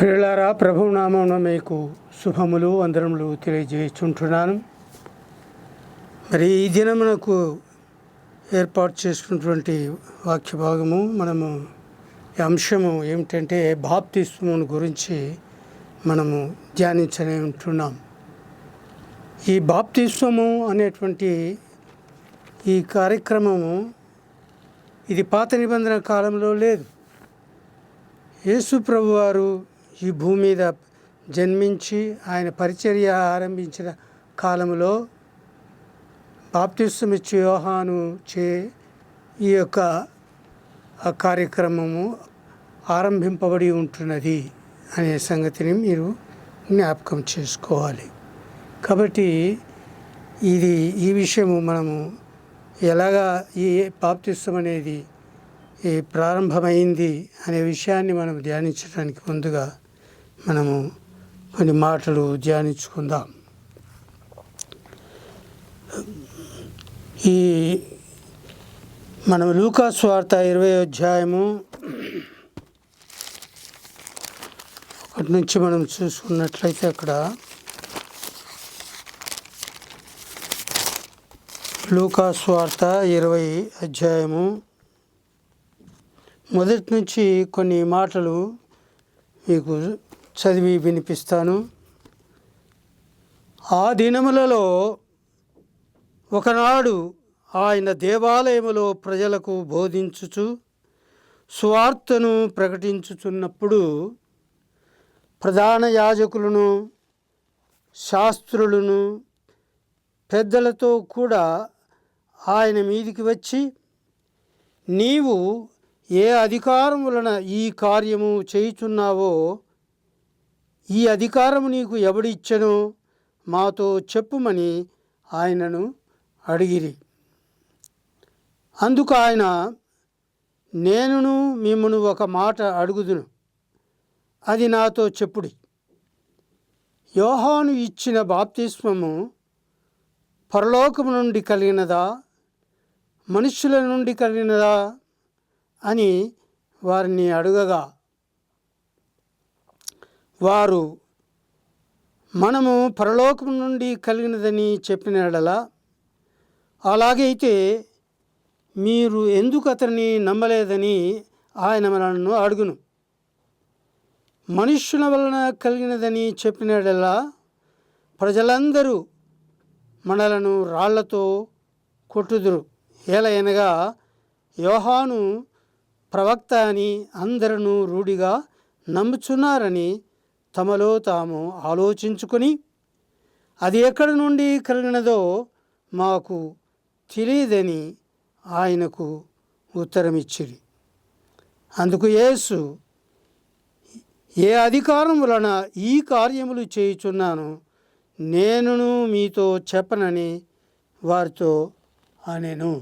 ప్రియులారా, ప్రభువు నామమున మీకు శుభములు వందనములు తెలియజేస్తుంటున్నాను. మరి ఈ దినమునకు ఏర్పాటు చేసుకున్నటువంటి వాక్య భాగము మనము ఈ అంశము ఏమిటంటే బాప్తిస్మమును గురించి మనము ధ్యానించనే ఉంటున్నాం. ఈ బాప్తిస్మము అనేటువంటి ఈ కార్యక్రమము ఇది పాత నిబంధన కాలంలో లేదు. యేసు ప్రభువారు ఈ భూమి మీద జన్మించి ఆయన పరిచర్య ఆరంభించిన కాలంలో బాప్తిస్మం ఇచ్చే యోహాను చే ఈ యొక్క కార్యక్రమము ఆరంభింపబడి ఉంటున్నది అనే సంగతిని మీరు జ్ఞాపకం చేసుకోవాలి. కాబట్టి ఈ విషయము మనము ఎలాగా ఈ బాప్తిస్మం అనేది ప్రారంభమైంది అనే విషయాన్ని మనం ధ్యానించడానికి ముందుగా మనము కొన్ని మాటలు ధ్యానించుకుందాం. మనం లూకా సువార్త 20వ అధ్యాయము 1 నుంచి మనం చూసుకున్నట్లయితే అక్కడ లూకా సువార్త 20వ అధ్యాయము మొదటి నుంచి కొన్ని మాటలు మీకు చదివి వినిపిస్తాను. ఆ దినములలో ఒకనాడు ఆయన దేవాలయములో ప్రజలకు బోధించుచు సువార్తను ప్రకటించుచున్నప్పుడు ప్రధాన యాజకులను శాస్త్రులను పెద్దలతో కూడా ఆయన మీదికి వచ్చి, నీవు ఏ అధికారం వలన ఈ కార్యము చేయుచున్నావో, ఈ అధికారము నీకు ఎవడిచ్చెనో మాతో చెప్పుమని ఆయనను అడిగిరి. అందుకు ఆయన, నేనును మిమ్మును ఒక మాట అడుగుదును, అది నాతో చెప్పుడి. యోహాను ఇచ్చిన బాప్తిస్మము పరలోకము నుండి కలిగినదా, మనుష్యుల నుండి కలిగినదా అని వారిని అడగగా, వారు మనము పరలోకం నుండి కలిగినదని చెప్పిన యెడల, అలాగైతే మీరు ఎందుకు అతన్ని నమ్మలేదని ఆయన మనల్ని అడుగును. మనుష్యుల వలన కలిగినదని చెప్పిన యెడల ప్రజలందరూ మనలను రాళ్లతో కొట్టుదురు. ఏలయనగా యోహాను ప్రవక్త అని అందరూ రూఢిగా నమ్ముచున్నారని తమలో తాము ఆలోచించుకొని, అది ఎక్కడి నుండి కలిగినదో మాకు తెలియదని ఆయనకు ఉత్తరమిచ్చిరి. అందుకు యేసు, ఏ అధికారం వలన ఈ కార్యములు చేయుచున్నాను నేనును మీతో చెప్పనని వారితో అనెను.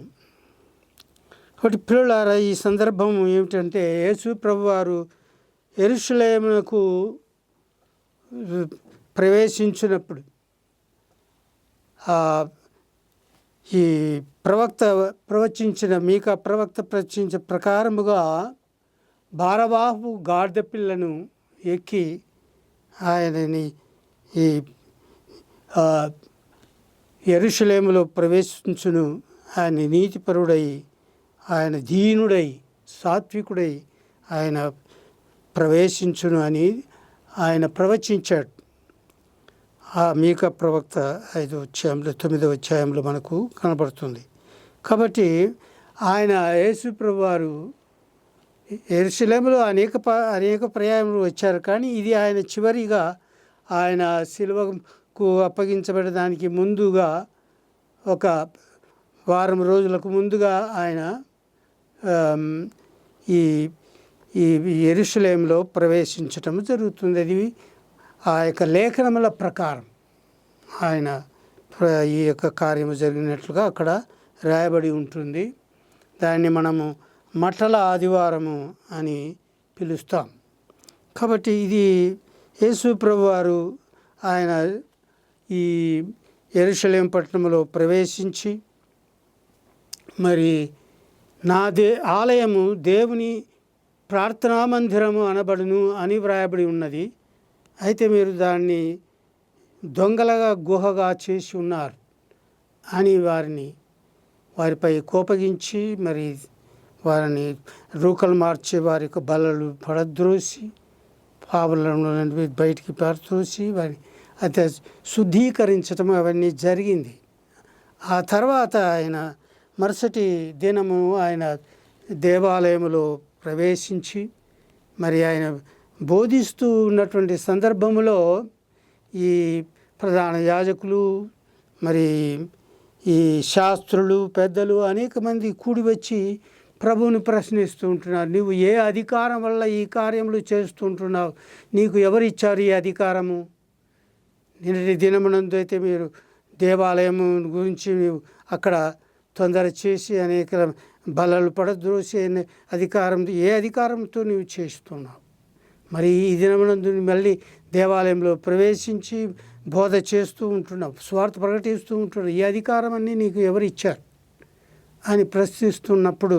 ఒకటి పిల్లలారా, ఈ సందర్భం ఏమిటంటే యేసు ప్రభువారు యెరూషలేమునకు ప్రవేశించినప్పుడు ఈ మీకా ప్రవక్త ప్రవచించిన ప్రకారముగా బారబాబు గాడిద పిల్లను ఎక్కి ఆయనని ఈ యెరూషలేములో ప్రవేశించును. ఆయన నీతిపరుడై, ఆయన దీనుడై, సాత్వికుడై ఆయన ప్రవేశించును అని ఆయన ప్రవచించాడు. ఆ మీకా ప్రవక్త 5వ అధ్యాయంలో 9వ అధ్యాయంలో మనకు కనబడుతుంది. కాబట్టి ఆయన యేసు ప్రభువారు యెరూషలేములో అనేక పర్యాయములు వచ్చారు. కానీ ఇది ఆయన చివరిగా ఆయన శిలువకు అప్పగించబడడానికి ముందుగా ఒక వారం రోజులకు ముందుగా ఆయన ఈ యెరూషలేములో ప్రవేశించటం జరుగుతుంది. అది ఆ యొక్క లేఖనముల ప్రకారం ఆయన ఈ యొక్క కార్యము జరిగినట్లుగా అక్కడ రాయబడి ఉంటుంది. దాన్ని మనము మట్టల ఆదివారము అని పిలుస్తాం. కాబట్టి ఇది యేసు ప్రభువారు ఆయన ఈ యెరూషలేము పట్టణంలో ప్రవేశించి, మరి ఆలయము దేవుని ప్రార్థనా మందిరము అనబడును అని వ్రాయబడి ఉన్నది. అయితే మీరు దాన్ని దొంగలగా గుహగా చేసి ఉన్నారు అని వారిపై కోపగించి మరి వారిని రూకలు మార్చి వారి యొక్క బల్లలు పడద్రోసి పావులను బయటికి పారద్రోసి వారిని అయితే శుద్ధీకరించటం అవన్నీ జరిగింది. ఆ తర్వాత ఆయన మరుసటి దినము ఆయన దేవాలయంలో ప్రవేశించి మరి ఆయన బోధిస్తూ ఉన్నటువంటి సందర్భంలో ఈ ప్రధాన యాజకులు మరి ఈ శాస్త్రులు పెద్దలు అనేక మంది కూడి వచ్చి ప్రభువుని ప్రశ్నిస్తూ ఉంటున్నారు. నువ్వు ఏ అధికారం వల్ల ఈ కార్యములు చేస్తుంటున్నావు? నీకు ఎవరిచ్చారు ఈ అధికారము? నిన్నటి దినమునందు అయితే మీరు దేవాలయం గురించి అక్కడ తొందర చేసి అనేక బలలు పడద్రోసి ఏ అధికారంతో నీవు చేస్తున్నావు? మరి ఈ దినమునందు మళ్ళీ దేవాలయంలో ప్రవేశించి బోధ చేస్తూ ఉంటున్నావు, స్వార్థ ప్రకటిస్తూ ఉంటున్నావు, ఈ అధికారం అన్నీ నీకు ఎవరు ఇచ్చారు అని ప్రశ్నిస్తున్నప్పుడు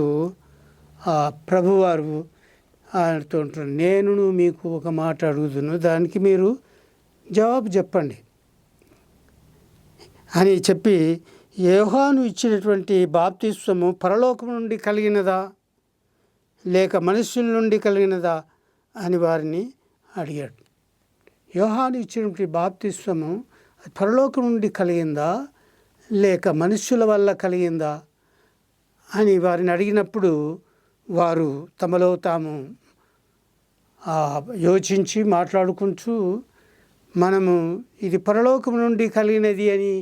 ఆ ప్రభువారు ఆయనతో ఉంటున్నారు. నేను మీకు ఒక మాట అడుగుతున్నా, దానికి మీరు జవాబు చెప్పండి అని చెప్పి, యోహాను ఇచ్చినటువంటి బాప్తిస్మము పరలోకం నుండి కలిగినదా లేక మనుషుల నుండి కలిగినదా అని వారిని అడిగాడు. యోహాను ఇచ్చినటువంటి బాప్తిస్మము పరలోకం నుండి కలిగిందా లేక మనుష్యుల వల్ల కలిగిందా అని వారిని అడిగినప్పుడు వారు తమలో తాము యోచించి మాట్లాడుకుంటూ, మనము ఇది పరలోకం నుండి కలిగినది అని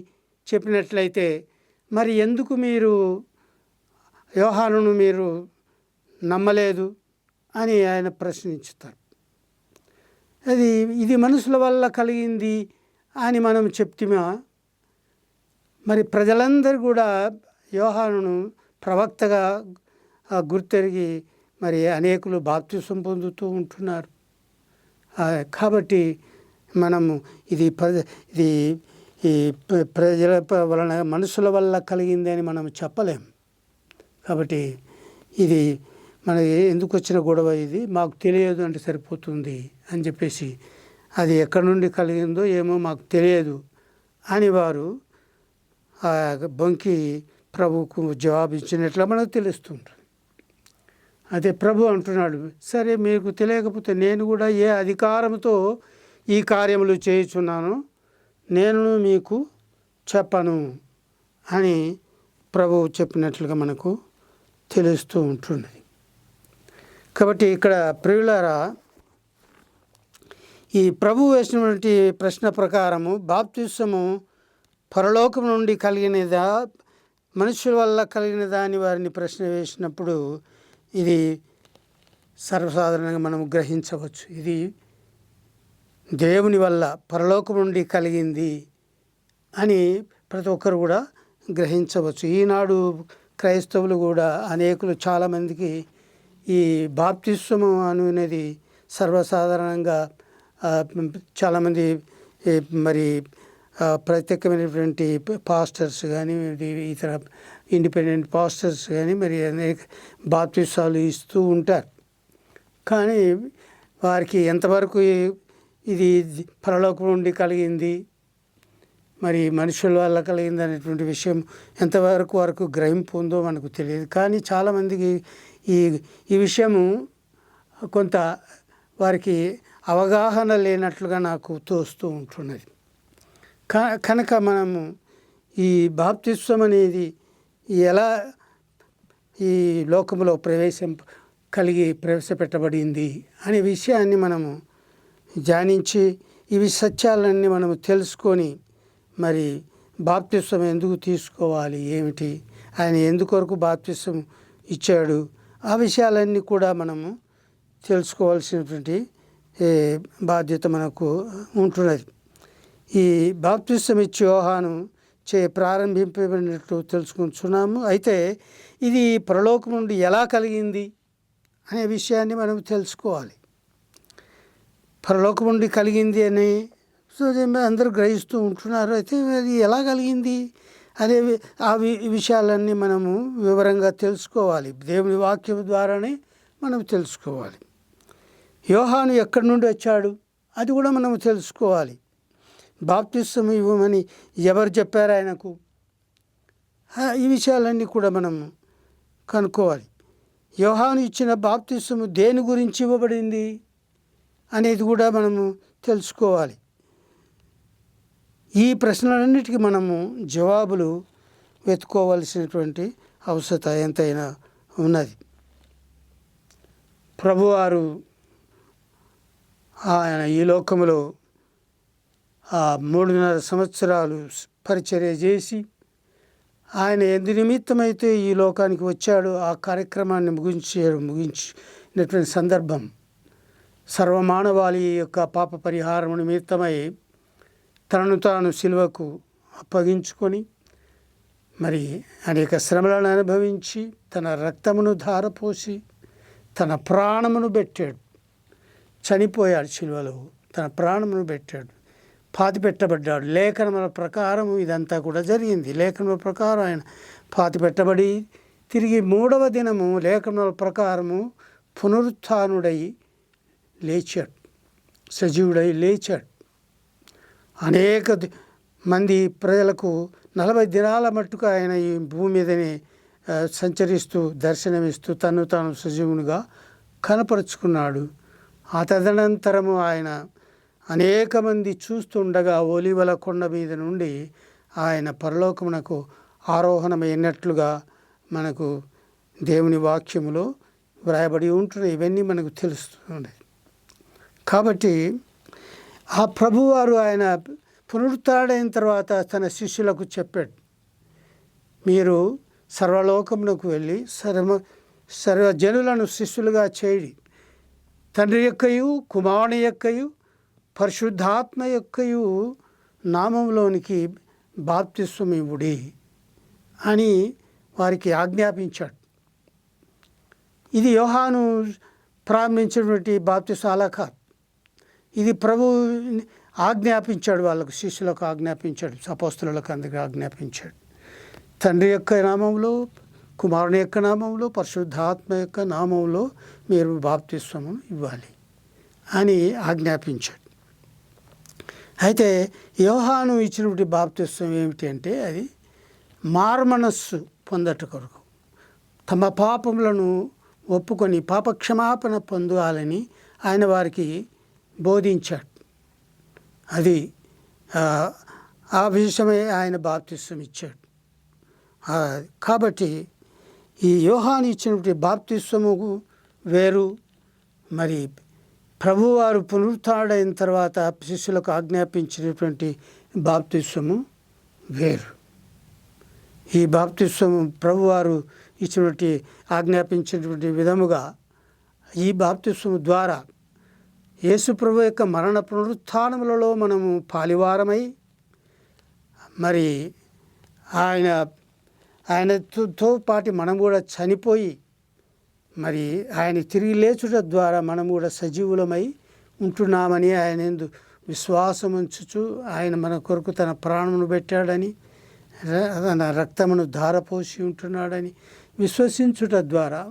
చెప్పినట్లయితే మరి ఎందుకు మీరు యోహానును మీరు నమ్మలేదు అని ఆయన ప్రశ్నించుతారు. ఇది మనుషుల వల్ల కలిగింది అని మనం చెప్తుమా? మరి ప్రజలందరూ కూడా యోహానును ప్రవక్తగా గుర్తెరిగి మరి అనేకులు బాప్తిసం పొందుతూ ఉంటున్నారు. కాబట్టి మనము ఇది ఈ ప్రజల వలన మనుషుల వల్ల కలిగింది అని మనం చెప్పలేం. కాబట్టి ఇది మన ఎందుకు వచ్చిన గొడవ, ఇది మాకు తెలియదు అంటే సరిపోతుంది అని చెప్పేసి, అది ఎక్కడి నుండి కలిగిందో ఏమో మాకు తెలియదు అని వారు బొంకి ప్రభువుకు జవాబు ఇచ్చినట్లు మనకు తెలుస్తుంటుంది. అదే ప్రభు అంటున్నాడు, సరే మీకు తెలియకపోతే నేను కూడా ఏ అధికారంతో ఈ కార్యములు చేయుచున్నానో నేను మీకు చెప్పను అని ప్రభువు చెప్పినట్లుగా మనకు తెలుస్తూ ఉంటుంది. కాబట్టి ఇక్కడ ప్రియులారా, ఈ ప్రభువు వేసినటువంటి ప్రశ్న ప్రకారము బాప్తిస్మము పరలోకం నుండి కలిగినదా మనుషుల వల్ల కలిగినదా అని వారిని ప్రశ్న వేసినప్పుడు ఇది సర్వసాధారణంగా మనం గ్రహించవచ్చు. ఇది దేవుని వల్ల పరలోకం నుండి కలిగింది అని ప్రతి ఒక్కరు కూడా గ్రహించవచ్చు. ఈనాడు క్రైస్తవులు కూడా అనేకులు చాలామందికి ఈ బాప్తిస్మము అనేది సర్వసాధారణంగా చాలామంది మరి ప్రత్యేకమైనటువంటి పాస్టర్స్ కానీ ఇతర ఇండిపెండెంట్ పాస్టర్స్ కానీ మరి అనేక బాప్తిసాలు ఇస్తూ ఉంటారు. కానీ వారికి ఎంతవరకు ఇది పరలోకం నుండి కలిగింది మరి మనుషుల వల్ల కలిగింది అనేటువంటి విషయం ఎంతవరకు గ్రహింపు ఉందో మనకు తెలియదు. కానీ చాలామందికి ఈ విషయము కొంత వారికి అవగాహన లేనట్లుగా నాకు తోస్తూ ఉంటున్నది. కనుక మనము ఈ బాప్తిస్మం అనేది ఎలా ఈ లోకంలో ప్రవేశపెట్టబడింది అనే విషయాన్ని మనము ధ్యానించి ఇవి సత్యాలన్నీ మనము తెలుసుకొని మరి బాప్తిస్మం ఎందుకు తీసుకోవాలి, ఏమిటి, ఆయన ఎందుకొరకు బాప్తిస్మం ఇచ్చాడు, ఆ విషయాలన్నీ కూడా మనము తెలుసుకోవాల్సినటువంటి బాధ్యత మనకు ఉంటున్నది. ఈ బాప్తిస్మం ఇచ్చి యోహాను ప్రారంభింపబడినట్లు తెలుసుకుంటున్నాము. అయితే ఇది పరలోకం నుండి ఎలా కలిగింది అనే విషయాన్ని మనం తెలుసుకోవాలి. పరలోకం నుండి కలిగింది అని అందరూ గ్రహిస్తూ ఉంటున్నారు. అయితే అది ఎలా కలిగింది అనే విషయాలన్నీ మనము వివరంగా తెలుసుకోవాలి. దేవుని వాక్యం ద్వారానే మనం తెలుసుకోవాలి. యోహాను ఎక్కడి నుండి వచ్చాడు అది కూడా మనం తెలుసుకోవాలి. బాప్తిస్మం ఇవ్వమని ఎవరు చెప్పారు ఆయనకు, ఈ విషయాలన్నీ కూడా మనం కనుక్కోవాలి. యోహాను ఇచ్చిన బాప్తిస్మము దేని గురించి ఇవ్వబడింది అనేది కూడా మనము తెలుసుకోవాలి. ఈ ప్రశ్నలన్నిటికీ మనము జవాబులు వెతుక్కోవలసినటువంటి అవసరం ఎంతైనా ఉన్నది. ప్రభువారు ఆయన ఈ లోకములో 3.5 సంవత్సరాలు పరిచర్య చేసి ఆయన ఎందు నిమిత్తమైతే ఈ లోకానికి వచ్చాడు ఆ కార్యక్రమాన్ని ముగించినటువంటి సందర్భం సర్వమానవాళి యొక్క పాప పరిహారం నిమిత్తమై తనను తాను సిలువకు అప్పగించుకొని మరి అనేక శ్రమలను అనుభవించి తన రక్తమును ధారపోసి తన ప్రాణమును పెట్టాడు. చనిపోయాడు సిలువలో, తన ప్రాణమును పెట్టాడు, పాతిపెట్టబడ్డాడు. లేఖనముల ప్రకారం ఇదంతా కూడా జరిగింది. లేఖనముల ప్రకారం ఆయన పాతిపెట్టబడి తిరిగి 3వ దినము లేఖనముల ప్రకారము పునరుత్థానుడై లేచాడు, సజీవుడై లేచాడు. అనేక మంది ప్రజలకు 40 దినాల మట్టుకు ఆయన ఈ భూమి మీదనే సంచరిస్తూ దర్శనమిస్తూ తను తాను సజీవునిగా కనపరుచుకున్నాడు. ఆ తదనంతరము ఆయన అనేక మంది చూస్తుండగా ఒలీవల కొండ మీద నుండి ఆయన పరలోకమునకు ఆరోహణమైనట్లుగా మనకు దేవుని వాక్యములో వ్రాయబడి ఉంటున్నాయి. ఇవన్నీ మనకు తెలుస్తుంది. కాబట్టి ఆ ప్రభువారు ఆయన పునరుత్థానుడైన తర్వాత తన శిష్యులకు చెప్పాడు, మీరు సర్వలోకమునకు వెళ్ళి సర్వజనులను శిష్యులుగా చేయండి, తండ్రి యొక్కయు కుమారుని యొక్కయు పరిశుద్ధాత్మ యొక్కయు నామంలోనికి బాప్తిస్మం ఇవ్వుడి అని వారికి ఆజ్ఞాపించాడు. ఇది యోహాను ప్రారంభించినటువంటి బాప్తిస్మం అలా కాదు. ఇది ప్రభు ఆజ్ఞాపించాడు, వాళ్ళకు శిష్యులకు ఆజ్ఞాపించాడు, అపోస్తలులకు అందరికీ ఆజ్ఞాపించాడు. తండ్రి యొక్క నామంలో, కుమారుని యొక్క నామంలో, పరిశుద్ధాత్మ యొక్క నామంలో మీరు బాప్తిస్మము ఇవ్వాలి అని ఆజ్ఞాపించాడు. అయితే యోహాను ఇచ్చినటువంటి బాప్తిస్మం ఏమిటి అంటే అది మారుమనస్సు పొందట కొరకు, తమ పాపములను ఒప్పుకొని పాపక్షమాపణ పొందాలని ఆయన వారికి బోధించాడు. అది ఆ విషయమే ఆయన బాప్తిస్మం ఇచ్చాడు. కాబట్టి ఈ యోహాను ఇచ్చినటువంటి బాప్తిస్మము వేరు, మరి ప్రభువారు పునరుత్థానుడైన తర్వాత శిష్యులకు ఆజ్ఞాపించినటువంటి బాప్తిస్మము వేరు. ఈ బాప్తిస్మము ప్రభువారు ఇచ్చినటువంటి ఆజ్ఞాపించినటువంటి విధముగా ఈ బాప్తిస్మము ద్వారా యేసు ప్రభు యొక్క మరణ పునరుత్థానములలో మనము పాలివారమై మరి ఆయనతో పాటు మనం కూడా చనిపోయి మరి ఆయన తిరిగి లేచుట ద్వారా మనం కూడా సజీవులమై ఉంటున్నామని ఆయన యందు విశ్వాసం ఉంచుచు ఆయన మన కొరకు తన ప్రాణమును పెట్టాడని తన రక్తమును ధారపోసి ఉంటున్నాడని విశ్వసించుట ద్వారా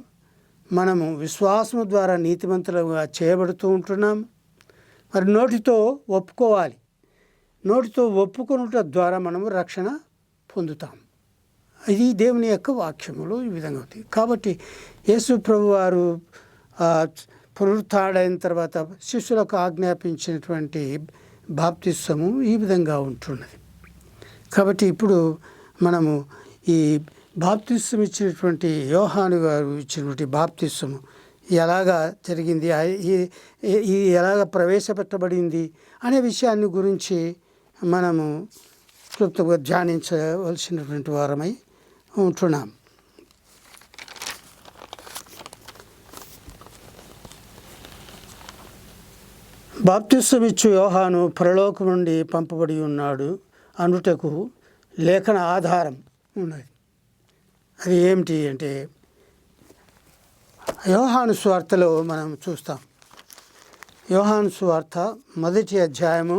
మనము విశ్వాసము ద్వారా నీతిమంతులుగా చేయబడుతూ ఉంటున్నాము. మరి నోటితో ఒప్పుకోవాలి, నోటితో ఒప్పుకొనుట ద్వారా మనము రక్షణ పొందుతాం. ఇది దేవుని యొక్క వాక్యములు ఈ విధంగా ఉంది. కాబట్టి యేసు ప్రభు వారు పునరుత్థానుడైన తర్వాత శిష్యులకు ఆజ్ఞాపించినటువంటి బాప్తిస్మము ఈ విధంగా ఉంటున్నది. కాబట్టి ఇప్పుడు మనము ఈ బాప్తిస్మం ఇచ్చినటువంటి యోహాను గారు ఇచ్చినటువంటి బాప్తిస్మము ఎలాగా జరిగింది, ఇది ఎలాగ ప్రవేశపెట్టబడింది అనే విషయాన్ని గురించి మనము క్లుప్తంగా ధ్యానించవలసినటువంటి వారమై ఉంటున్నాం. బాప్తిస్మం ఇచ్చు యోహాను పరలోకం నుండి పంపబడి ఉన్నాడు అనుటకు లేఖన ఆధారం ఉన్నది. అది ఏమిటి అంటే యోహాను సువార్తలో మనం చూస్తాం. యోహాను సువార్త 1వ అధ్యాయము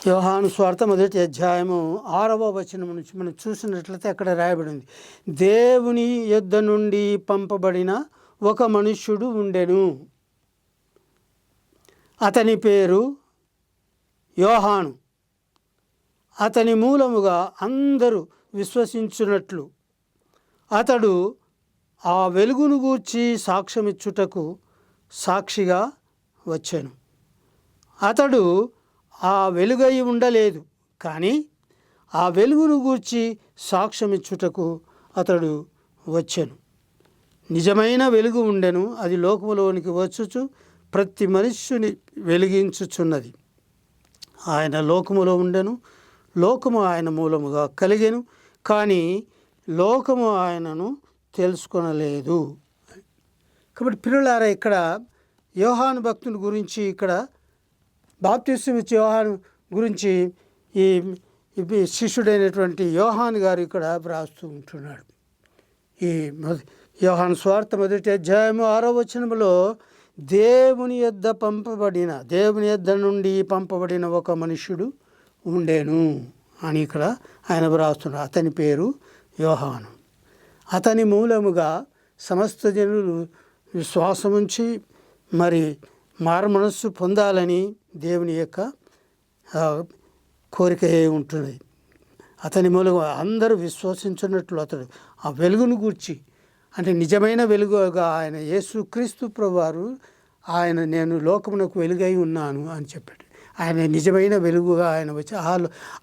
యోహాను స్వార్థ మొదటి అధ్యాయము 6వ వచనం నుంచి మనం చూసినట్లయితే అక్కడ రాయబడింది, దేవుని యొద్ద నుండి పంపబడిన ఒక మనుష్యుడు ఉండెను, అతని పేరు యోహాను. అతని మూలముగా అందరూ విశ్వసించున్నట్లు అతడు ఆ వెలుగును గూర్చి సాక్ష్యమిచ్చుటకు సాక్షిగా వచ్చెను. అతడు ఆ వెలుగై ఉండలేదు, కానీ ఆ వెలుగును గూర్చి సాక్ష్యమిచ్చుటకు అతడు వచ్చెను. నిజమైన వెలుగు ఉండెను, అది లోకములోనికి వచ్చుచు ప్రతి మనుష్యుని వెలిగించుచున్నది. ఆయన లోకములో ఉండెను, లోకము ఆయన మూలముగా కలిగెను, కానీ లోకము ఆయనను తెలుసుకొనలేదు. కాబట్టి పిల్లలారా, ఇక్కడ యోహాను భక్తుని గురించి, ఇక్కడ బాప్తిస్మం ఇచ్చే యోహాను గురించి ఈ శిష్యుడైనటువంటి యోహాను గారు ఇక్కడ వ్రాస్తూ ఉంటున్నాడు. ఈ యోహాను స్వార్థ మొదటి అధ్యాయము 6వ వచనములో దేవుని యొద్ద నుండి పంపబడిన ఒక మనుష్యుడు ఉండేను అని ఇక్కడ ఆయన వ్రాస్తున్నాడు. అతని పేరు యోహాను. అతని మూలముగా సమస్త జనులు విశ్వాసముంచి మరి మారుమనస్సు పొందాలని దేవుని యొక్క కోరిక ఉంటుంది. అతని మూలంగా అందరూ విశ్వసించున్నట్లు అతడు ఆ వెలుగును గూర్చి, అంటే నిజమైన వెలుగుగా ఆయన యేసుక్రీస్తు ప్రభువారు ఆయన నేను లోకమునకు వెలుగై ఉన్నాను అని చెప్పాడు. ఆయన నిజమైన వెలుగుగా ఆయన వచ్చి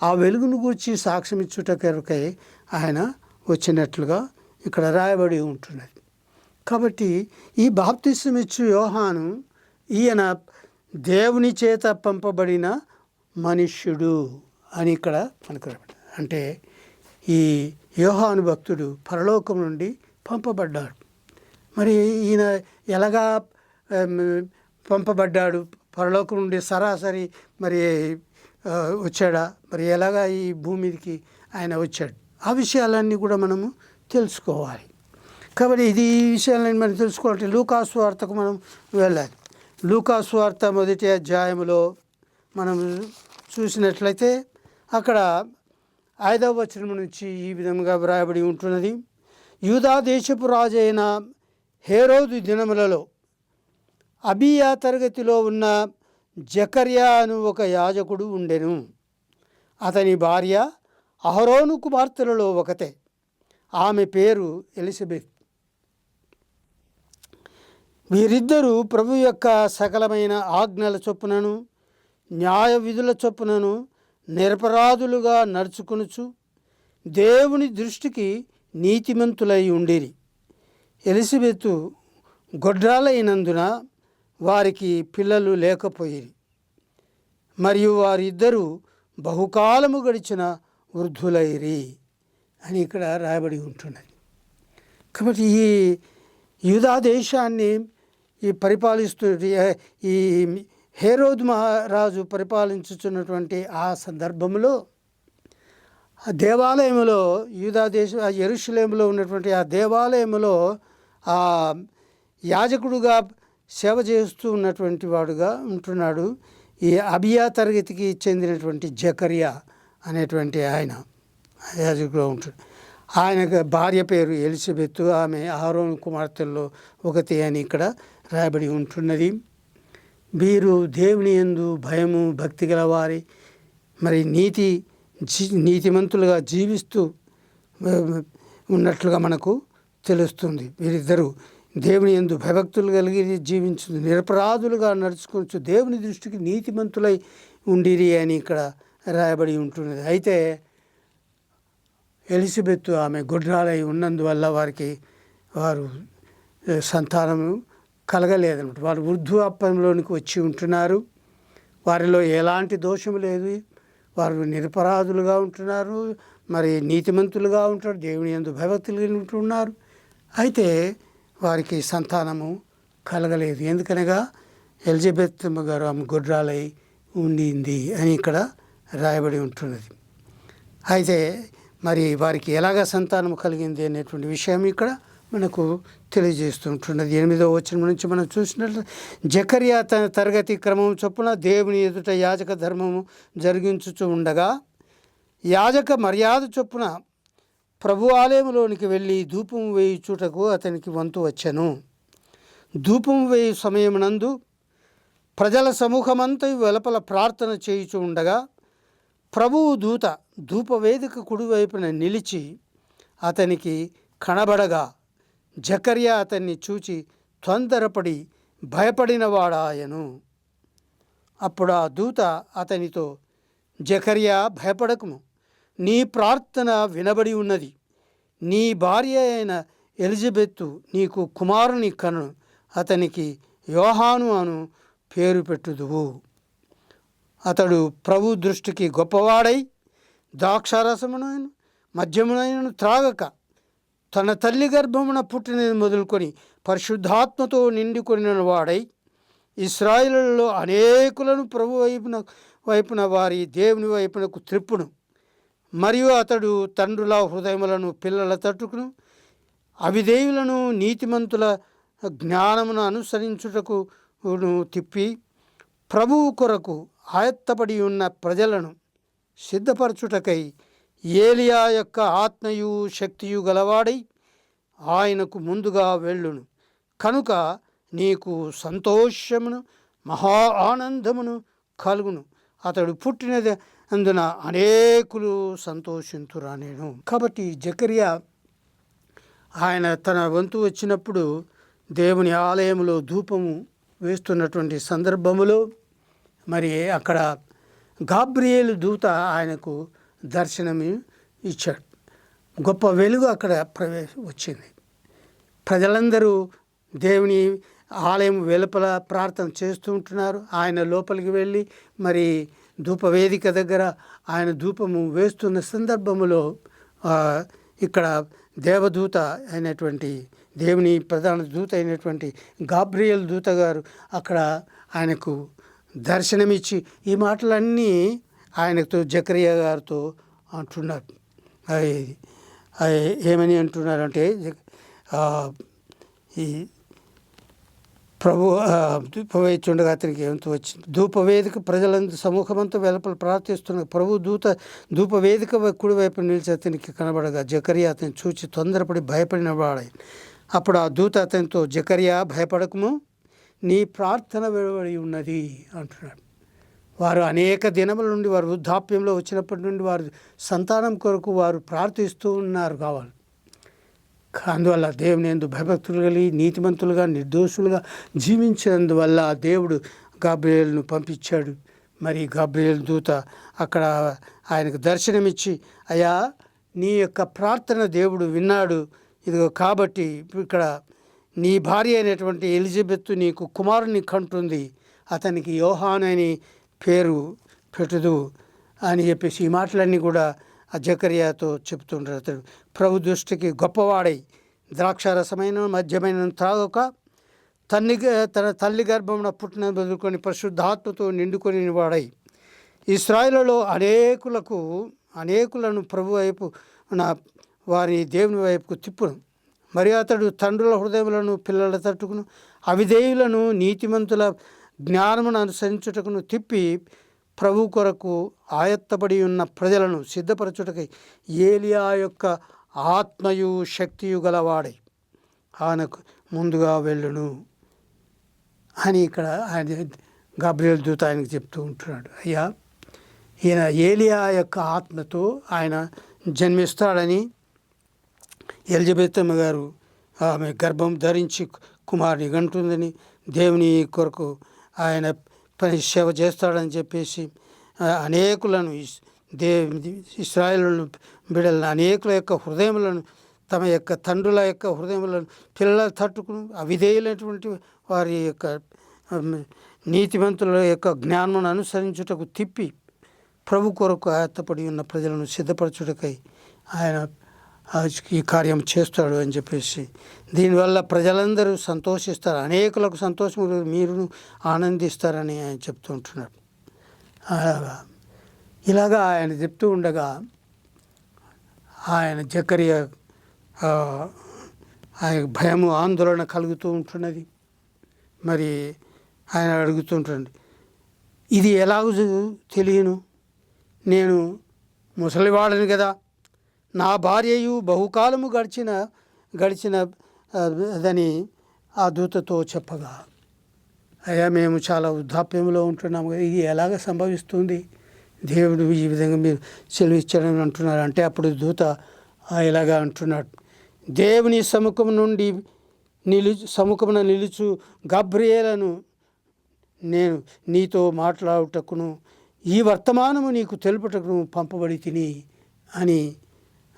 ఆ వెలుగును గూర్చి సాక్ష్యం ఇచ్చుట కొరకై ఆయన వచ్చినట్లుగా ఇక్కడ రాయబడి ఉంటున్నది. కాబట్టి ఈ బాప్తిస్మం ఇచ్చు యోహాను ఈయన దేవుని చేత పంపబడిన మనుష్యుడు అని ఇక్కడ మనకు రాబడి. అంటే ఈ యోహాను భక్తుడు పరలోకం నుండి పంపబడ్డాడు. మరి ఈయన ఎలాగా పంపబడ్డాడు? పరలోకం నుండి సరాసరి మరి వచ్చాడా? మరి ఎలాగా ఈ భూమికి ఆయన వచ్చాడు? ఆ విషయాలన్నీ కూడా మనము తెలుసుకోవాలి. కాబట్టి ఈ విషయాలన్నీ మనం తెలుసుకోవాలంటే లూకాసు వార్తకు మనం వెళ్ళాలి. లూకాసు వార్త మొదటి అధ్యాయంలో మనం చూసినట్లయితే అక్కడ 5వ వచనం నుంచి ఈ విధంగా వ్రాయబడి ఉంటున్నది. యూదా దేశపు రాజైన హేరోదు దినములలో అబియా తరగతిలో ఉన్న జకర్యా అను ఒక యాజకుడు ఉండెను. అతని భార్య అహరోను కుమార్తెలలో ఒకతే. ఆమె పేరు ఎలిజబెత్. వీరిద్దరూ ప్రభు యొక్క సకలమైన ఆజ్ఞల చొప్పునను న్యాయ విధుల చొప్పునను నిరపరాధులుగా నడుచుకొనుచు దేవుని దృష్టికి నీతిమంతులై ఉండిరి. ఎలిజబెతు గొడ్రాలైనందున వారికి పిల్లలు లేకపోయిరి, మరియు వారిద్దరూ బహుకాలము గడిచిన వృద్ధులైరి అని ఇక్కడ రాయబడి ఉంటున్నది. కాబట్టి ఈ యూదా దేశాన్ని ఈ హేరోదు మహారాజు పరిపాలించుచున్నటువంటి ఆ సందర్భంలో ఆ దేవాలయంలో యూదా యెరూషలేములో ఉన్నటువంటి ఆ దేవాలయంలో ఆ యాజకుడుగా సేవ చేస్తూ ఉన్నటువంటి వాడుగా ఉంటున్నాడు ఈ అబియా తరగతికి చెందినటువంటి జకర్యా అనేటువంటి ఆయన యాజకుడుగా ఉంటాడు. ఆయనకు భార్య పేరు ఎలిజబెత్. ఆమె అహరోను కుమార్తెల్లో ఒకటి అని ఇక్కడ రాయబడి ఉంటున్నది. వీరు దేవుని యందు భయము భక్తి గలవారి, మరి నీతిమంతులుగా జీవిస్తూ ఉన్నట్లుగా మనకు తెలుస్తుంది. వీరిద్దరూ దేవుని యందు భయభక్తులు కలిగి జీవించు, నిరపరాధులుగా నడుచుకోవచ్చు, దేవుని దృష్టికి నీతిమంతులై ఉండిరి అని ఇక్కడ రాయబడి ఉంటున్నది. అయితే ఎలిజబెత్ ఆమె గొడ్రాలై ఉన్నందువల్ల వారు సంతానము కలగలేదన్నమాట. వారు వృద్ధాప్యంలోనికి వచ్చి ఉంటున్నారు. వారిలో ఎలాంటి దోషం లేదు. వారు నిరపరాధులుగా ఉంటున్నారు, మరి నీతిమంతులుగా ఉంటారు, దేవుని యందు భయభక్తులు ఉంటున్నారు. అయితే వారికి సంతానము కలగలేదు. ఎందుకనగా ఎలిజబెత్ గారు ఆమె గొడ్రాలై ఉండింది అని ఇక్కడ రాయబడి ఉంటున్నది. అయితే మరి వారికి ఎలాగ సంతానం కలిగింది అనేటువంటి విషయం ఇక్కడ మనకు తెలియజేస్తుంటున్నది. 8వ వచనం నుంచి మనం చూసినట్లు, జకర్యా తన తరగతి క్రమం చొప్పున దేవుని ఎదుట యాజక ధర్మము జరిగించుచు ఉండగా, యాజక మర్యాద చొప్పున ప్రభు ఆలయంలోనికి వెళ్ళి ధూపం వేయుచుటకు అతనికి వంతు వచ్చెను. ధూపం వేయు సమయమునందు ప్రజల సమూహమంతా వెలుపల ప్రార్థన చేయుచు ఉండగా, ప్రభువు దూత ధూపవేదిక కుడివైపున నిలిచి అతనికి కనబడగా, జకర్యా అతన్ని చూచి తొందరపడి భయపడినవాడాయను. అప్పుడు ఆ దూత అతనితో, జకర్యా, భయపడకుము, నీ ప్రార్థన వినబడి ఉన్నది. నీ భార్య అయిన ఎలిజబెత్తు నీకు కుమారుని కను, అతనికి యోహాను అను పేరు పెట్టుదువు. అతడు ప్రభు దృష్టికి గొప్పవాడై ద్రాక్షారసమునైన మద్యమునైనను త్రాగక, తన తల్లి గర్భమున పుట్టినది మొదలుకొని పరిశుద్ధాత్మతో నిండుకొనిన వాడై ఇశ్రాయేలులో అనేకులను ప్రభు వైపున వారి దేవుని వైపునకు త్రిప్పును. మరియు అతడు తండ్రుల హృదయములను పిల్లల తట్టుకును, అవిధేయులను నీతిమంతుల జ్ఞానమును అనుసరించుటకు తిప్పి, ప్రభువు కొరకు ఆయత్తపడి ఉన్న ప్రజలను సిద్ధపరచుటకై ఏలియా యొక్క ఆత్మయు శక్తియు గలవాడై ఆయనకు ముందుగా వెళ్ళును. కనుక నీకు సంతోషమును మహా ఆనందమును కలుగును. అతడు పుట్టినది అందున అనేకులు సంతోషింతురానేను. కాబట్టి జకర్యా ఆయన తన వంతు వచ్చినప్పుడు దేవుని ఆలయంలో ధూపము వేస్తున్నటువంటి సందర్భములో మరి అక్కడ గాబ్రియేలు దూత ఆయనకు దర్శనము ఇచ్చాడు. గొప్ప వెలుగు అక్కడ వచ్చింది. ప్రజలందరూ దేవుని ఆలయం వెలుపల ప్రార్థన చేస్తూ ఉంటున్నారు. ఆయన లోపలికి వెళ్ళి మరి ధూపవేదిక దగ్గర ఆయన ధూపము వేస్తున్న సందర్భములో ఇక్కడ దేవదూత అయినటువంటి దేవుని ప్రధాన దూత అయినటువంటి గాబ్రియేలు దూత గారు అక్కడ ఆయనకు దర్శనమిచ్చి ఈ మాటలన్నీ ఆయనతో జకర్యా గారితో అంటున్నారు. ఏమని అంటున్నారంటే, ఈ ప్రభు ధూపవేచుండగా అతనికి ఎంతో వచ్చింది. ధూపవేదిక ప్రజలందరూ సమూహమంతా వెలుపల ప్రార్థిస్తున్నారు. ప్రభు దూత ధూపవేదిక కుడివైపు నిలిచి అతనికి కనబడగా, జకర్యా అతన్ని చూచి తొందరపడి భయపడిన వాడై. అప్పుడు ఆ దూత అతనితో, జకర్యా, భయపడకము, నీ ప్రార్థన వెలువడి ఉన్నది అంటున్నాడు. వారు అనేక దినముల నుండి, వారు వృద్ధాప్యంలో వచ్చినప్పటి నుండి వారు సంతానం కొరకు వారు ప్రార్థిస్తూ ఉన్నారు కావాలి. అందువల్ల దేవుని యందు భయభక్తులు కలిగి నీతిమంతులుగా నిర్దోషులుగా జీవించినందువల్ల దేవుడు గాబ్రియేలును పంపించాడు. మరి గాబ్రియేలు దూత అక్కడ ఆయనకు దర్శనమిచ్చి, అయ్యా, నీ యొక్క ప్రార్థన దేవుడు విన్నాడు. ఇదిగో కాబట్టి ఇక్కడ నీ భార్య అయినటువంటి ఎలిజబెత్తు నీకు కుమారుని కంటుంది, అతనికి యోహాను అని పేరు పెట్టుదు అని చెప్పేసి ఈ మాటలన్నీ కూడా ఆ జకర్యాతో చెప్తుంటారు. అతడు ప్రభు దృష్టికి గొప్పవాడై ద్రాక్షారసమైన మద్యమైన త్రాగక, తన తల్లి గర్భమున పుట్టిన బదులుకొని పరిశుద్ధాత్మతో నిండుకొని వాడై ఇశ్రాయేలులో అనేకులను ప్రభు వైపు వారి దేవుని వైపుకు తిప్పును. మరియు అతడు తండ్రుల హృదయములను పిల్లల తట్టుకును, అవిధేయులను నీతిమంతుల జ్ఞానమును అనుసరించుటకును తిప్పి, ప్రభు కొరకు ఆయత్తబడి ఉన్న ప్రజలను సిద్ధపరచుటకై ఏలియా యొక్క ఆత్మయు శక్తియు గలవాడై ఆయనకు ముందుగా వెళ్ళును అని ఇక్కడ ఆయన గాబ్రియేలు దూత ఆయనకు చెప్తూ ఉంటున్నాడు. అయ్యా, ఈయన ఏలియా యొక్క ఆత్మతో ఆయన జన్మిస్తాడని, ఎలిజబెత్తమ్మ గారు ఆమె గర్భం ధరించి కుమారుని గంటుందని, దేవుని కొరకు ఆయన సేవ చేస్తాడని చెప్పేసి అనేకులను ఇశ్రాయేలు బిడ్డలను అనేకుల యొక్క హృదయములను, తమ యొక్క తండ్రుల యొక్క హృదయములను పిల్లల తట్టుకుని అవిధేయులైనటువంటి వారి యొక్క నీతిమంతుల యొక్క జ్ఞానమును అనుసరించుటకు తిప్పి, ప్రభు కొరకు ఆయత్తపడి ఉన్న ప్రజలను సిద్ధపరచుటకై ఆయన ఈ కార్యం చేస్తాడు అని చెప్పేసి, దీనివల్ల ప్రజలందరూ సంతోషిస్తారు, అనేకులకు సంతోషం మీరును ఆనందిస్తారని ఆయన చెప్తూ ఉంటున్నాడు. ఇలాగా ఆయన చెప్తూ ఉండగా ఆయన జకర్యా ఆయన భయము ఆందోళన కలుగుతూ ఉంటున్నది. మరి ఆయన అడుగుతుంటండి, ఇది ఎలాగూ తెలియను, నేను ముసలివాడని కదా, నా భార్యయు బహుకాలము గడిచిన అదని ఆ దూతతో చెప్పగా, అయ్యా మేము చాలా వృద్ధాప్యంలో ఉంటున్నాము కదా, ఇది ఎలాగ సంభవిస్తుంది, దేవుడు ఈ విధంగా మీరు సెలవిచ్చాడని అంటున్నారు. అంటే అప్పుడు దూత ఇలాగా అంటున్నాడు, దేవుని సముఖమున నిలుచు గబ్రియేలను నేను నీతో మాట్లాడుటకును ఈ వర్తమానము నీకు తెలుపుటకును పంపబడి తిని అని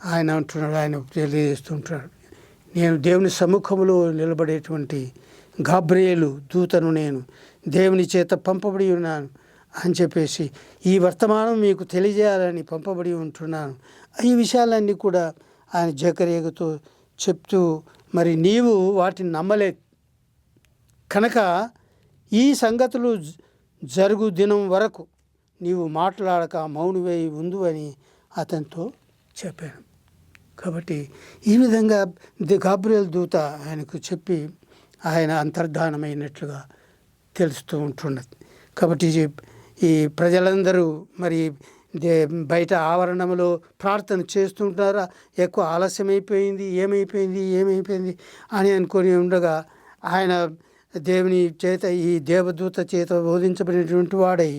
ఆయన అంటున్నాడు. ఆయన తెలియజేస్తుంటాడు, నేను దేవుని సముఖములో నిలబడేటువంటి గాబ్రియేలు దూతను, నేను దేవుని చేత పంపబడి ఉన్నాను అని చెప్పేసి ఈ వర్తమానం మీకు తెలియజేయాలని పంపబడి ఉంటున్నాను. ఈ విషయాలన్నీ కూడా ఆయన జకర్యాతో చెప్తూ, మరి నీవు వాటిని నమ్మలేదు కనుక ఈ సంగతులు జరుగు దినం వరకు నీవు మాట్లాడక మౌనమై ఉండు అని అతనితో చెప్పాను. కాబట్టి ఈ విధంగా గాబ్రియేలు దూత ఆయనకు చెప్పి ఆయన అంతర్ధానమైనట్లుగా తెలుస్తూ ఉంటున్నది. కాబట్టి ఈ ప్రజలందరూ మరి బయట ఆవరణంలో ప్రార్థన చేస్తుంటారా, ఎక్కువ ఆలస్యమైపోయింది, ఏమైపోయింది అని అనుకొని ఉండగా ఆయన దేవుని చేత, ఈ దేవదూత చేత బోధించబడినటువంటి వాడై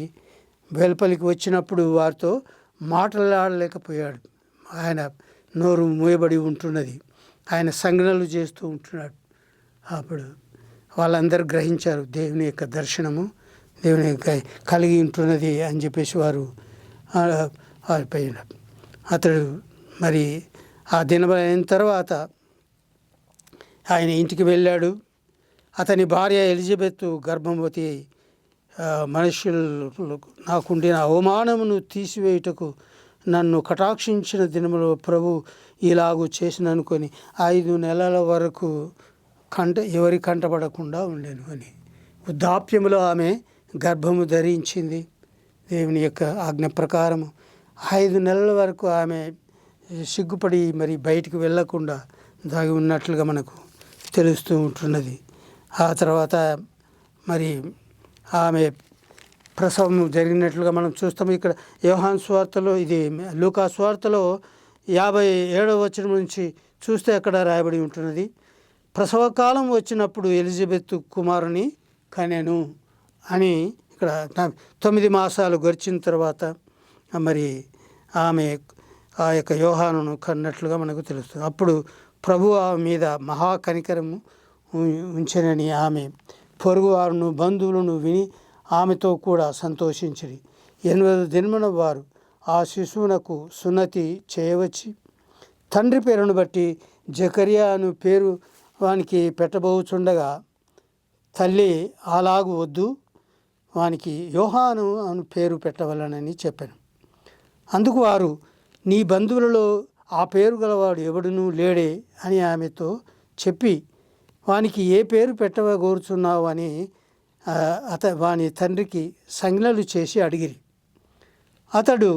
వెలుపలికి వచ్చినప్పుడు వారితో మాట్లాడలేకపోయాడు. ఆయన నోరు మూయబడి ఉంటున్నది, ఆయన సంజ్ఞలు చేస్తూ ఉంటున్నాడు. అప్పుడు వాళ్ళందరూ గ్రహించారు దేవుని యొక్క దర్శనము దేవుని కలిగి ఉంటున్నది అని చెప్పేసి వారు వారిపోయినారు. అతడు మరి ఆ దినమైన తర్వాత ఆయన ఇంటికి వెళ్ళాడు. అతని భార్య ఎలిజబెత్ గర్భవతి మనుష్యులకు నాకుండిన అవమానమును తీసివేయుటకు నన్ను కటాక్షించిన దినములో ప్రభు ఇలాగూ చేసిన అనుకొని 5 నెలల వరకు ఎవరి కంటపడకుండా ఉండేను అని. వృద్ధాప్యములో ఆమె గర్భము ధరించింది. దేవుని యొక్క ఆజ్ఞ ప్రకారము 5 నెలల వరకు ఆమె సిగ్గుపడి మరి బయటికి వెళ్ళకుండా దాగి ఉన్నట్లుగా మనకు తెలుస్తూ ఉంటున్నది. ఆ తర్వాత మరి ఆమె ప్రసవం జరిగినట్లుగా మనం చూస్తాము. ఇక్కడ యోహాను సువార్తలో, ఇది లూకా సువార్తలో 57వ వచనం నుంచి చూస్తే అక్కడ రాయబడి ఉంటున్నది, ప్రసవకాలం వచ్చినప్పుడు ఎలిజబెత్ కుమారుని కనెను అని. ఇక్కడ 9 మాసాలు గడిచిన తర్వాత మరి ఆమె ఆ యొక్క యోహానును కన్నట్లుగా మనకు తెలుస్తుంది. అప్పుడు ప్రభు ఆమె మీద మహాకనికరము ఉంచెనని ఆమె పొరుగువారును బంధువులను విని ఆమెతో కూడా సంతోషించిరి. 8 దినమున వారు ఆ శిశువునకు సున్నతి చేయవచ్చి తండ్రి పేరును బట్టి జకర్యా అను పేరు వానికి పెట్టబోచుండగా, తల్లి అలాగు వద్దు, వానికి యోహాను అను పేరు పెట్టవలనని చెప్పాను. అందుకు వారు, నీ బంధువులలో ఆ పేరు గలవాడు ఎవడునూ లేడే అని ఆమెతో చెప్పి, వానికి ఏ పేరు పెట్టవగోరుచున్నావు అని వాని తండ్రికి సంజ్ఞలు చేసి అడిగిరి. అతడు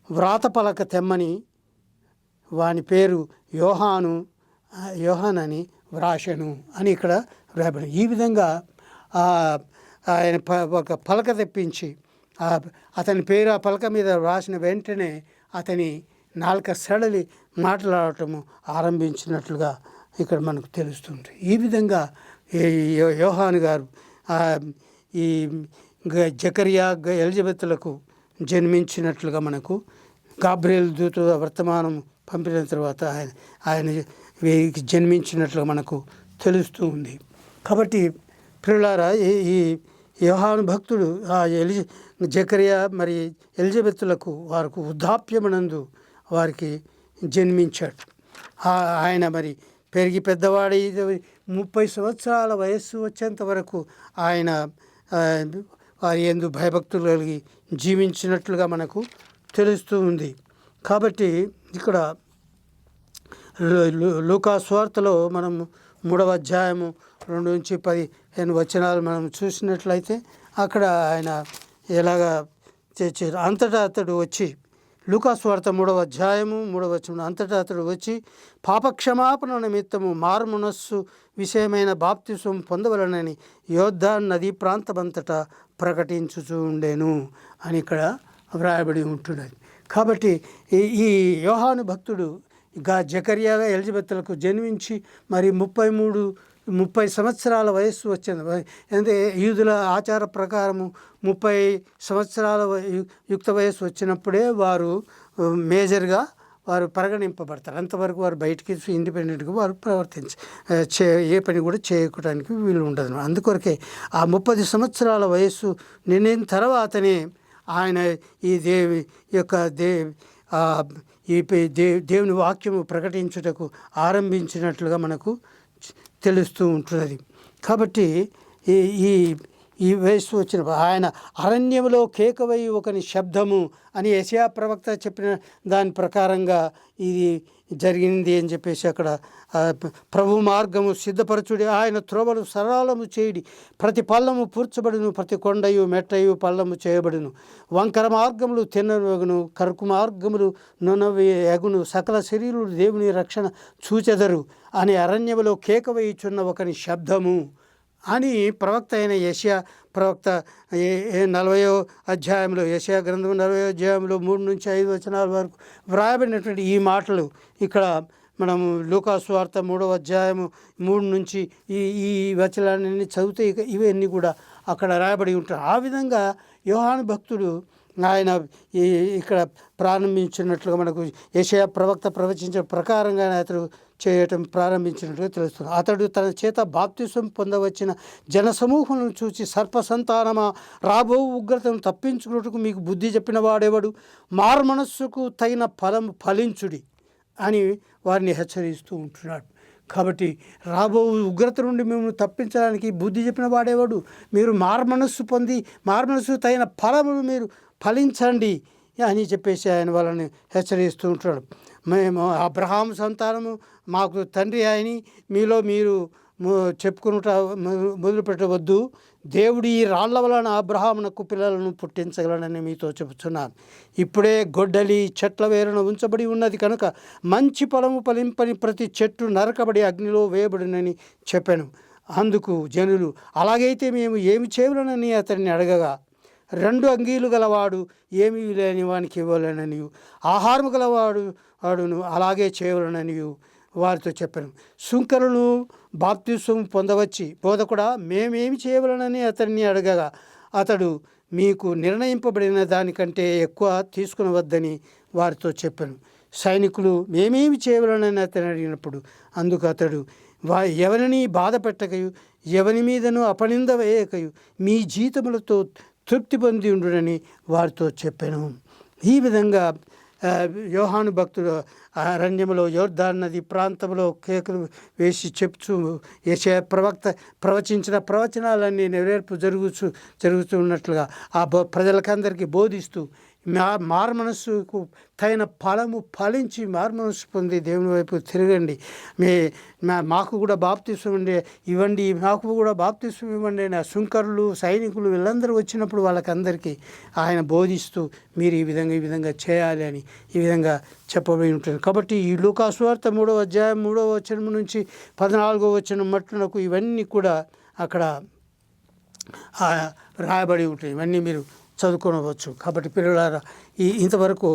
వ్రాత పలక తెమ్మని వాని పేరు యోహాన్ అని వ్రాసెను అని ఇక్కడ వ్రాయబడి. ఈ విధంగా ఆయన ఒక పలక తెప్పించి అతని పేరు ఆ పలక మీద వ్రాసిన వెంటనే అతని నాలుక సడలి మాట్లాడటము ఆరంభించినట్లుగా ఇక్కడ మనకు తెలుస్తుంది. ఈ విధంగా యోహాను గారు ఈ జకర్యా ఎలిజబెత్లకు జన్మించినట్లుగా మనకు గాబ్రియేలు దూత వర్తమానం పంపిన తర్వాత ఆయన జన్మించినట్లుగా మనకు తెలుస్తూ ఉంది. కాబట్టి ప్రియులారా, ఈ యోహాను భక్తుడు జకర్యా మరి ఎలిజబెత్లకు వారికి వృద్ధాప్యమునందు వారికి జన్మించాడు. ఆయన మరి పెరిగి పెద్దవాడి 30 సంవత్సరాల వయస్సు వచ్చేంత వరకు ఆయన వారి యందు భయభక్తులు కలిగి జీవించినట్లుగా మనకు తెలుస్తూ ఉంది. కాబట్టి ఇక్కడ లూకా సువార్తలో మనం 3వ అధ్యాయము 2-15 వచనాలు మనం చూసినట్లయితే అక్కడ ఆయన ఎలాగా చేశారు. అంతటా అతడు వచ్చి లూకాసు వార్త 3వ అధ్యాయము 3వ వచనం, అంతటా అతడు వచ్చి పాపక్షమాపణ నిమిత్తము మారుమనస్సు విషయమైన బాప్తిసం పొందవలనని యోర్దాను నదీ ప్రాంతమంతటా ప్రకటించుచూ ఉండెను అని ఇక్కడ వ్రాయబడి ఉంటున్నది. కాబట్టి ఈ యోహాను భక్తుడు జకర్యాగా ఎలిజబెత్లకు జన్మించి మరి 30 సంవత్సరాల వయస్సు వచ్చింది. అంటే యూదుల ఆచార ప్రకారము 30 సంవత్సరాల యుక్త వయస్సు వచ్చినప్పుడే వారు మేజర్గా వారు పరిగణింపబడతారు. అంతవరకు వారు బయటికి ఇండిపెండెంట్గా వారు ఏ పని కూడా చేయడానికి వీలు ఉండదు. అందుకొరకే ఆ 30 సంవత్సరాల వయస్సు నిండిన తర్వాతనే ఆయన ఈ దేవుని వాక్యము ప్రకటించుటకు ఆరంభించినట్లుగా మనకు తెలుస్తూ ఉంటున్నది. కాబట్టి ఈ వయస్సు వచ్చిన ఆయన అరణ్యములో కేకవై ఒకని శబ్దము అని యెషయా ప్రవక్త చెప్పిన దాని ప్రకారంగా ఇది జరిగింది అని చెప్పేసి అక్కడ ప్రభు మార్గము సిద్ధపరచుడి, ఆయన త్రోవలు సరళము చేయుడి, ప్రతి పల్లము పూడ్చబడును, ప్రతి కొండయు మెట్టయు పల్లము చేయబడును, వంకర మార్గములు తిన్నవగును, కరుకు మార్గములు నునవి ఎగును, సకల శరీరులు దేవుని రక్షణ చూచెదరు అని అరణ్యములో కేకవేయుచున్న ఒకని శబ్దము అని ప్రవక్త అయిన యెషయా ప్రవక్త 40వ అధ్యాయంలో యెషయా గ్రంథం 40వ అధ్యాయంలో 3 నుంచి 5 వచనాల వరకు వ్రాయబడినటువంటి ఈ మాటలు ఇక్కడ మనము లూకాసు వార్త 3వ అధ్యాయము 3 నుంచి ఈ వచనాలన్నీ చదివితే ఇవన్నీ కూడా అక్కడ రాయబడి ఉంటాయి. ఆ విధంగా యోహాను భక్తుడు ఆయన ఇక్కడ ప్రారంభించినట్లుగా మనకు యెషయా ప్రవక్త ప్రవచించిన ప్రకారంగా అతడు చేయటం ప్రారంభించినట్టుగా తెలుస్తుంది. అతడు తన చేత బాప్తిసం పొందవచ్చిన జనసమూహములను చూసి సర్పసంతానమా, రాబో ఉగ్రతను తప్పించుకున్నట్టుకు మీకు బుద్ధి చెప్పిన వాడెవడు, మారు మనస్సుకు తగిన ఫలం ఫలించుడి అని వారిని హెచ్చరిస్తూ ఉంటున్నాడు. కాబట్టి రాబో ఉగ్రత నుండి మేము తప్పించడానికి బుద్ధి చెప్పిన వాడేవాడు, మీరు మారుమనస్సు పొంది మారుమనస్సు తగిన ఫలమును మీరు ఫలించండి అని చెప్పేసి ఆయన వాళ్ళని హెచ్చరిస్తూ ఉంటాడు. మేము అబ్రహాము సంతానము, మాకు తండ్రి అని మీలో మీరు చెప్పుకునుట మొదలుపెట్టవద్దు, దేవుడు ఈ రాళ్ల వలన అబ్రహామునకు పిల్లలను పుట్టించగలనని మీతో చెబుతున్నాను. ఇప్పుడే గొడ్డలి చెట్ల వేరున ఉంచబడి ఉన్నది కనుక మంచి ఫలము ఫలింపని ప్రతి చెట్టు నరకబడి అగ్నిలో వేయబడినని చెప్పాను. అందుకు జనులు, అలాగైతే మేము ఏమి చేయవలనని అతన్ని అడగగా, 2 అంగీలు గలవాడు ఏమీ లేని వానికి ఇవ్వాలననియు, ఆహారము గలవాడును అలాగే చేయవలననియు వారితో చెప్పాను. సుంకరులు బాప్తిసం పొందవచ్చి, బోధకుడా మేమేమి చేయవలనని అతన్ని అడగగా, అతడు మీకు నిర్ణయింపబడిన దానికంటే ఎక్కువ తీసుకునవద్దని వారితో చెప్పాను. సైనికులు మేమేమి చేయవలనని అతను అడిగినప్పుడు అందుకు అతడు, ఎవరిని బాధ పెట్టకయు ఎవరి మీదనూ అపనింద వేయకయు మీ జీతములతో తృప్తి పొంది ఉండునని వారితో చెప్పాను. ఈ విధంగా యోహాను భక్తుడు అరణ్యములో యోర్దాను నది ప్రాంతంలో కేకలు వేసి చెప్తూ యెషయా ప్రవక్త ప్రవచించిన ప్రవచనాలన్నీ నెరవేర్పు జరుగుతున్నట్లుగా ఆ ప్రజలకందరికీ బోధిస్తూ మారుమనస్సుకు తగిన ఫలము ఫలించి మారుమనస్సు పొంది దేవుని వైపు తిరగండి, మాకు కూడా బాప్తిసం ఇవ్వండి, మాకు కూడా బాప్తిసం ఇవ్వండి అని సుంకరులు సైనికులు వీళ్ళందరూ వచ్చినప్పుడు వాళ్ళకందరికీ ఆయన బోధిస్తూ మీరు ఈ విధంగా చేయాలి అని ఈ విధంగా చెప్పబడి ఉంటుంది. కాబట్టి ఈ లూకాసు వార్త 3వ అధ్యాయం 3వ వచనం నుంచి 14వ వచనం మట్టునకు ఇవన్నీ కూడా అక్కడ రాయబడి ఉంటాయి. ఇవన్నీ మీరు చదువుకోవచ్చు. కాబట్టి పిల్లలారా, ఇంతవరకు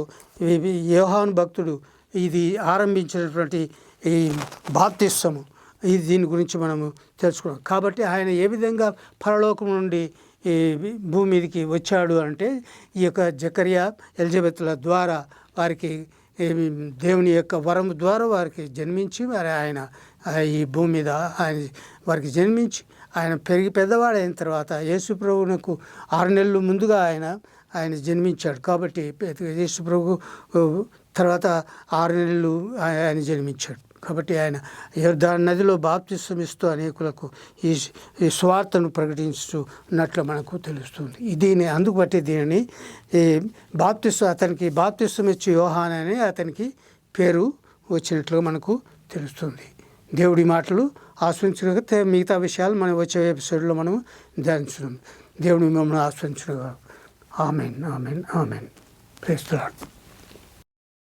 యోహాను భక్తుడు ఇది ఆరంభించినటువంటి ఈ బాప్తిస్మము దీని గురించి మనము తెలుసుకున్నాం. కాబట్టి ఆయన ఏ విధంగా పరలోకం నుండి ఈ భూమి మీదకి వచ్చాడు అంటే ఈ యొక్క జకర్యా ఎలిజబెత్ల ద్వారా వారికి దేవుని యొక్క వరము ద్వారా వారికి జన్మించి మరి ఆయన ఈ భూమి మీద ఆయన వారికి జన్మించి ఆయన పెరిగి పెద్దవాడైన తర్వాత యేసు ప్రభువునకు 6 నెలలు ముందుగా ఆయన జన్మించాడు. కాబట్టి యేసు ప్రభు తర్వాత 6 నెలలు ఆయన జన్మించాడు. కాబట్టి ఆయన యోర్దాను నదిలో బాప్తిసం ఇస్తూ అనేకులకు ఈ స్వార్థను ప్రకటించున్నట్లు మనకు తెలుస్తుంది. అందుకు బట్టి దీనిని అతనికి బాప్తిసం ఇచ్చి యోహాను అని అతనికి పేరు వచ్చినట్లుగా మనకు తెలుస్తుంది. దేవుడి మాటలు ఆస్వాదించగా మిగతా విషయాలు మనం వచ్చే ఎపిసోడ్లో మనం ధ్యానించున్నాం. దేవుడి మమ్మల్ని ఆస్వాదించగా. ఆమెన్. Praise the lord.